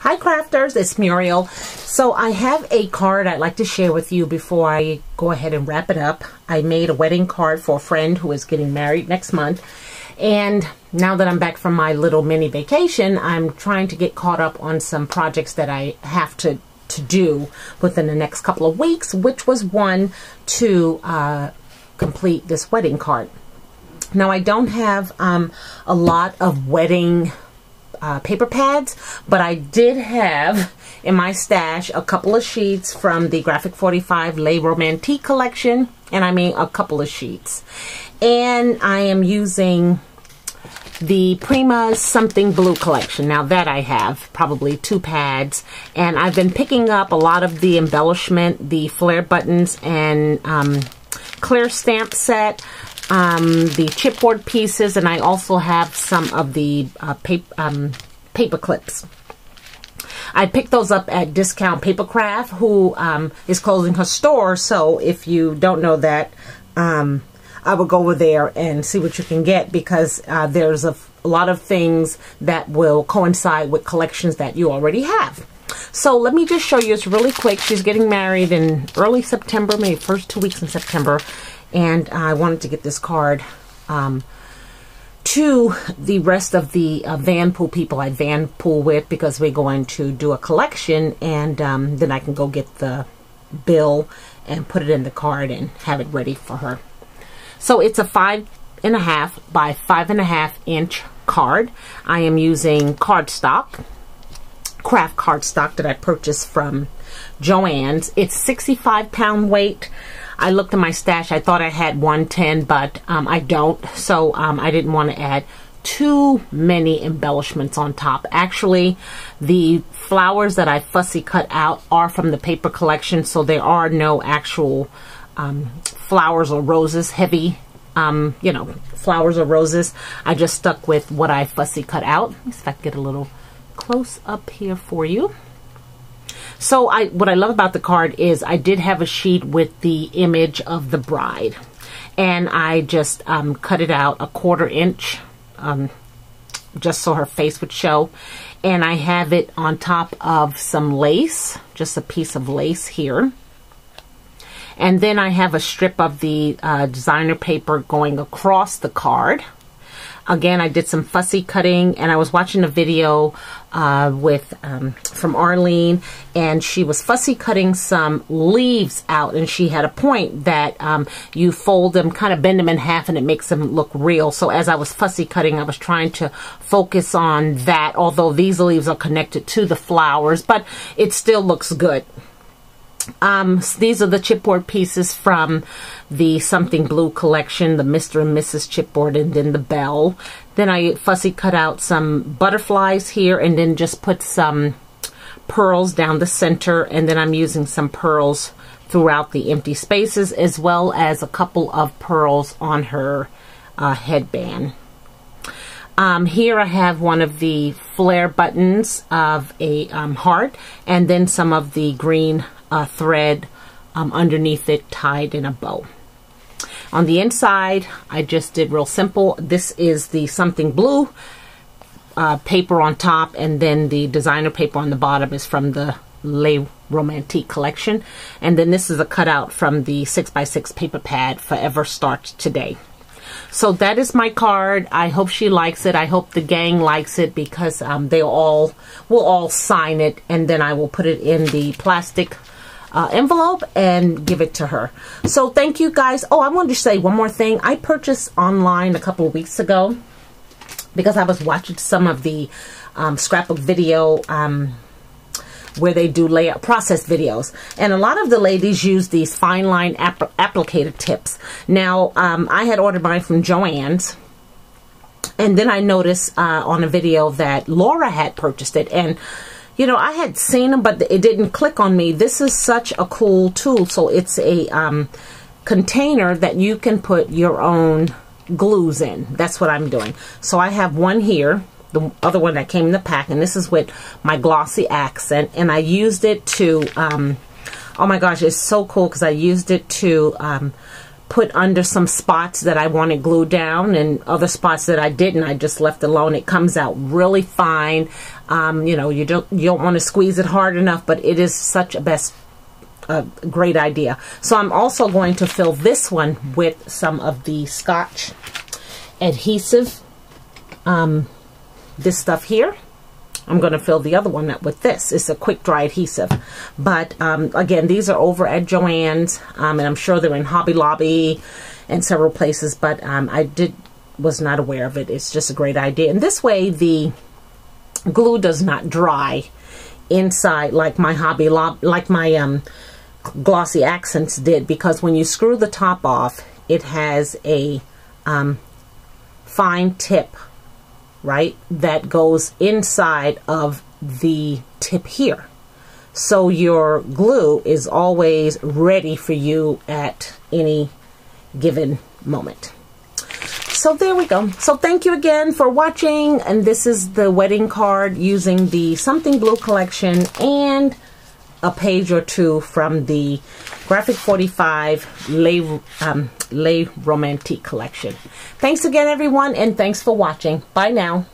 Hi crafters, it's Muriel. So I have a card I'd like to share with you before I go ahead and wrap it up. I made a wedding card for a friend who is getting married next month. And now that I'm back from my little mini vacation, I'm trying to get caught up on some projects that I have to do within the next couple of weeks, which was one to complete this wedding card. Now I don't have a lot of wedding paper pads, but I did have in my stash a couple of sheets from the G45 Romantique collection, and I mean a couple of sheets. And I am using the Prima Something Blue collection. Now that I have probably 2 pads, and I've been picking up a lot of the embellishment, the flare buttons and clear stamp set, the chipboard pieces, and I also have some of the paper clips. I picked those up at Discount Papercraft, who is closing her store. So if you don't know that, I will go over there and see what you can get, because there's a lot of things that will coincide with collections that you already have. So let me just show you. It's really quick. She's getting married in early September, maybe first 2 weeks in September. And I wanted to get this card to the rest of the van pool people I van pool with, because we're going to do a collection, and then I can go get the bill and put it in the card and have it ready for her. So it's a 5.5 by 5.5 inch card. I am using cardstock, craft cardstock that I purchased from Joann's. It's 65-pound weight. I looked in my stash. I thought I had 110, but I don't. So I didn't want to add too many embellishments on top. Actually, the flowers that I fussy cut out are from the paper collection, so there are no actual flowers or roses, heavy, you know, flowers or roses. I just stuck with what I fussy cut out. Let me see if I can get a little close up here for you. So what I love about the card is I did have a sheet with the image of the bride, and I just cut it out 1/4 inch, just so her face would show. And I have it on top of some lace, just a piece of lace here. And then I have a strip of the designer paper going across the card. Again, I did some fussy cutting, and I was watching a video from Arlene, and she was fussy cutting some leaves out, and she had a point that you fold them, kind of bend them in half, and it makes them look real. So as I was fussy cutting, I was trying to focus on that, although these leaves are connected to the flowers, but it still looks good. These are the chipboard pieces from the Something Blue collection, the Mr. and Mrs. chipboard, and then the bell. Then I fussy cut out some butterflies here, and then just put some pearls down the center, and then I'm using some pearls throughout the empty spaces, as well as a couple of pearls on her headband. Here I have one of the flare buttons of a heart, and then some of the green thread underneath it tied in a bow. On the inside, I just did real simple. This is the Something Blue paper on top, and then the designer paper on the bottom is from the Romantique collection. And then this is a cutout from the 6x6 paper pad, Forever Starts Today. So that is my card. I hope she likes it. I hope the gang likes it, because they will all sign it, and then I will put it in the plastic envelope and give it to her. So thank you guys. Oh, I wanted to say one more thing. I purchased online a couple of weeks ago, because I was watching some of the scrapbook video where they do layout process videos, and a lot of the ladies use these fine line applicator tips. Now I had ordered mine from Joann's, and then I noticed on a video that Laura had purchased it, and you know, I had seen them, but it didn't click on me. This is such a cool tool. So it's a container that you can put your own glues in. That's what I'm doing. So I have one here, the other one that came in the pack, and this is with my glossy accent, and I used it to oh my gosh, it's so cool, because I used it to put under some spots that I wanted glued down, and other spots that I didn't, I just left alone. It comes out really fine. You know, you don't want to squeeze it hard enough, but it is such a great idea. So I'm also going to fill this one with some of the Scotch adhesive, this stuff here. I'm going to fill the other one up with this. It's a quick dry adhesive. But again, these are over at Joann's, and I'm sure they're in Hobby Lobby and several places, but I was not aware of it. It's just a great idea. And this way the glue does not dry inside like my glossy accents did, because when you screw the top off, it has a fine tip, right, that goes inside of the tip here. So your glue is always ready for you at any given moment. So there we go. So thank you again for watching, and this is the wedding card using the Something Blue collection and a page or two from the Graphic 45 Les Romantique collection. Thanks again, everyone, and thanks for watching. Bye now.